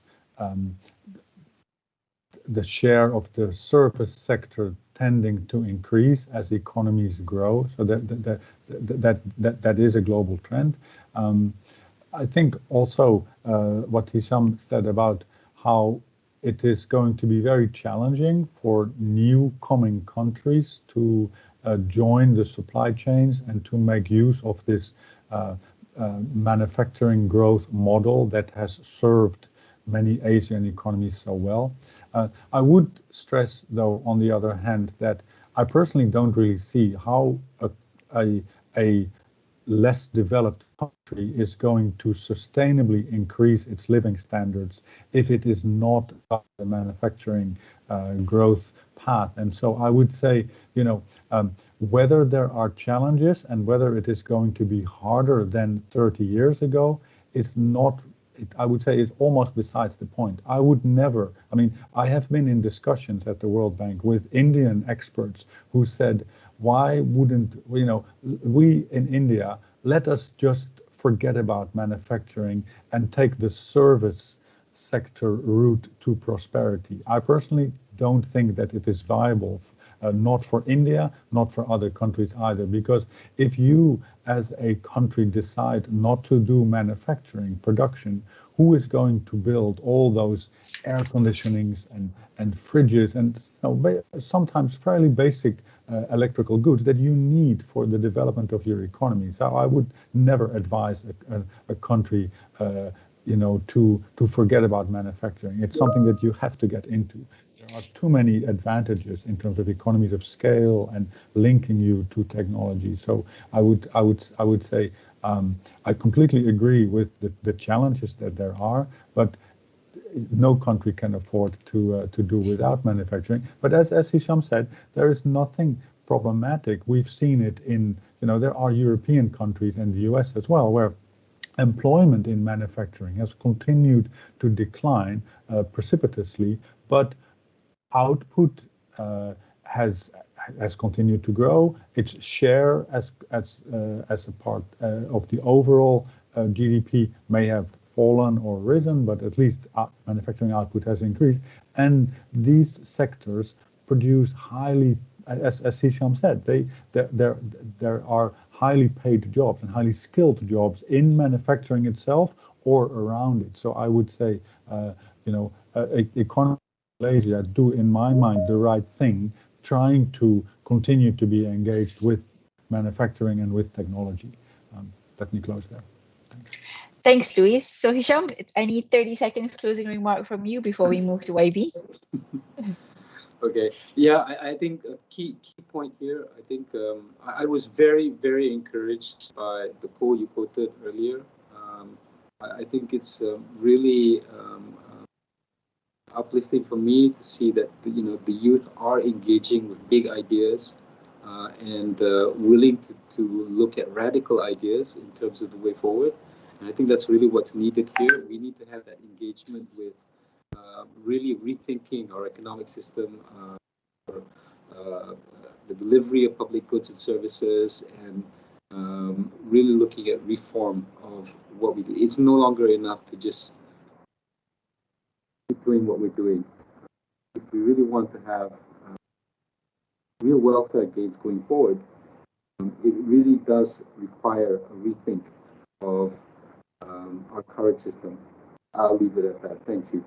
the share of the service sector tending to increase as economies grow. So that is a global trend. I think also what Hisham said about how it is going to be very challenging for new coming countries to join the supply chains and to make use of this manufacturing growth model that has served many Asian economies so well. I would stress, though, on the other hand, that I personally don't really see how a less developed country is going to sustainably increase its living standards if it is not a manufacturing growth path. And so I would say, whether there are challenges and whether it is going to be harder than 30 years ago is not, I would say, is almost besides the point. I would never, I have been in discussions at the World Bank with Indian experts who said, why wouldn't, we in India, let us just forget about manufacturing and take the service sector route to prosperity. I personally don't think that it is viable, not for India, not for other countries either, because if you as a country decide not to do manufacturing production, who is going to build all those air conditionings and fridges and sometimes fairly basic electrical goods that you need for the development of your economy? So I would never advise a country to forget about manufacturing. It's something that you have to get into. There are too many advantages in terms of economies of scale and linking you to technology. So I would say I completely agree with the challenges that there are, but no country can afford to do without manufacturing. But as Hisham said, there is nothing problematic. We've seen it in, there are European countries and the US as well, where employment in manufacturing has continued to decline precipitously, but output has continued to grow. Its share as a part of the overall GDP may have fallen or risen, but at least manufacturing output has increased. And these sectors produce highly, as Hisham said, there are highly paid jobs and highly skilled jobs in manufacturing itself or around it. So I would say, economies in Malaysia do, in my mind, the right thing, trying to continue to be engaged with manufacturing and with technology. Let me close there. Thanks. Thanks, Luis. So Hisham, I need 30 seconds closing remark from you before we move to YB. Okay. Yeah, I think a key point here, I think I was very, very encouraged by the poll you quoted earlier. I think it's really uplifting for me to see that the youth are engaging with big ideas and willing to look at radical ideas in terms of the way forward. And I think that's really what's needed here. We need to have that engagement with really rethinking our economic system, the delivery of public goods and services, and really looking at reform of what we do. It's no longer enough to just keep doing what we're doing. If we really want to have real welfare gains going forward, it really does require a rethink of our current system. I'll leave it at that. Thank you.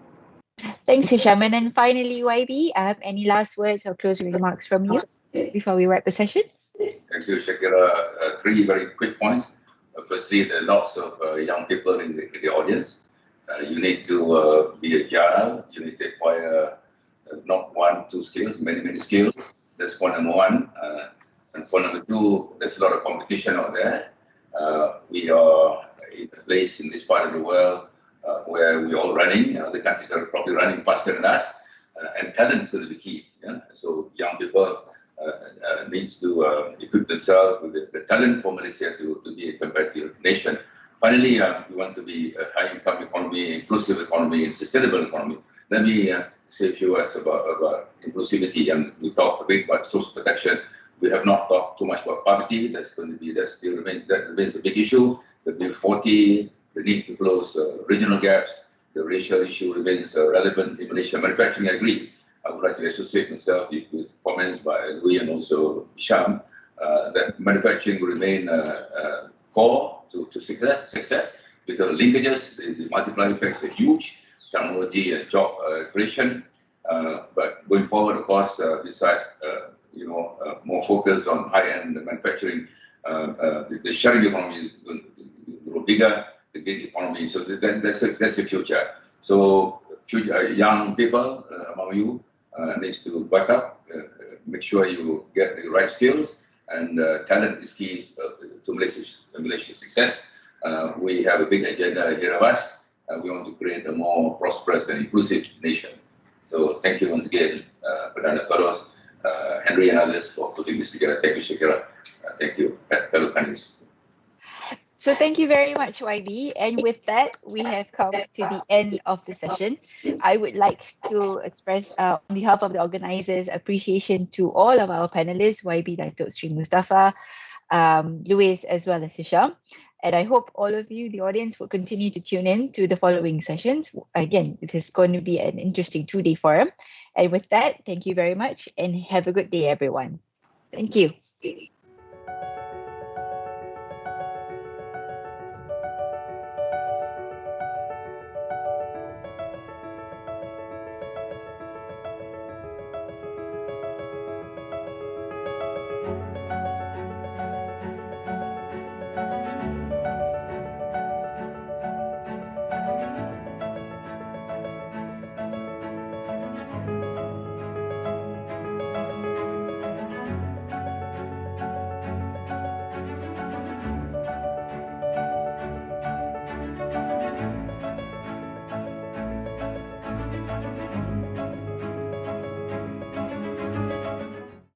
Thanks, Hisham. And then finally, YB, any last words or closing remarks from you before we wrap the session? Thank you, Shakira. Three very quick points. Firstly, there are lots of young people in the audience. You need to be agile. You need to acquire not one, two skills, many skills. That's point number one. And point number two, there's a lot of competition out there. We are in a place in this part of the world where we're all running. Other countries are probably running faster than us. And talent is going to be key. Yeah? So young people needs to equip themselves with the talent for Malaysia to be a competitive nation. Finally, we want to be a high-income economy, inclusive economy, and sustainable economy. Let me say a few words about inclusivity. And we talked a bit about social protection. We have not talked too much about poverty. That remains a big issue. The Bill 40, the need to close regional gaps, the racial issue remains relevant in Malaysia. Manufacturing, I agree. I would like to associate myself with comments by Louis and also Hisham that manufacturing will remain core to success because linkages, the multiplier effects are huge, technology and job creation. But going forward, of course, besides more focus on high-end manufacturing. The sharing economy is going to grow bigger, the gig economy. So that's the future. So young people among you needs to back up, make sure you get the right skills, and talent is key to Malaysia's success. We have a big agenda ahead of us. We want to create a more prosperous and inclusive nation. So thank you once again, Perdana Fellows, Henry and others for putting this together. Thank you, Shakira. Thank you, fellow panelists. So thank you very much, YB. And with that, we have come to the end of the session. I would like to express, on behalf of the organizers, appreciation to all of our panelists, YB, Datuk Sri Mustafa, Louis, as well as Hisham. And I hope all of you, the audience, will continue to tune in to the following sessions. Again, it is going to be an interesting 2-day forum. And with that, thank you very much and have a good day, everyone. Thank you.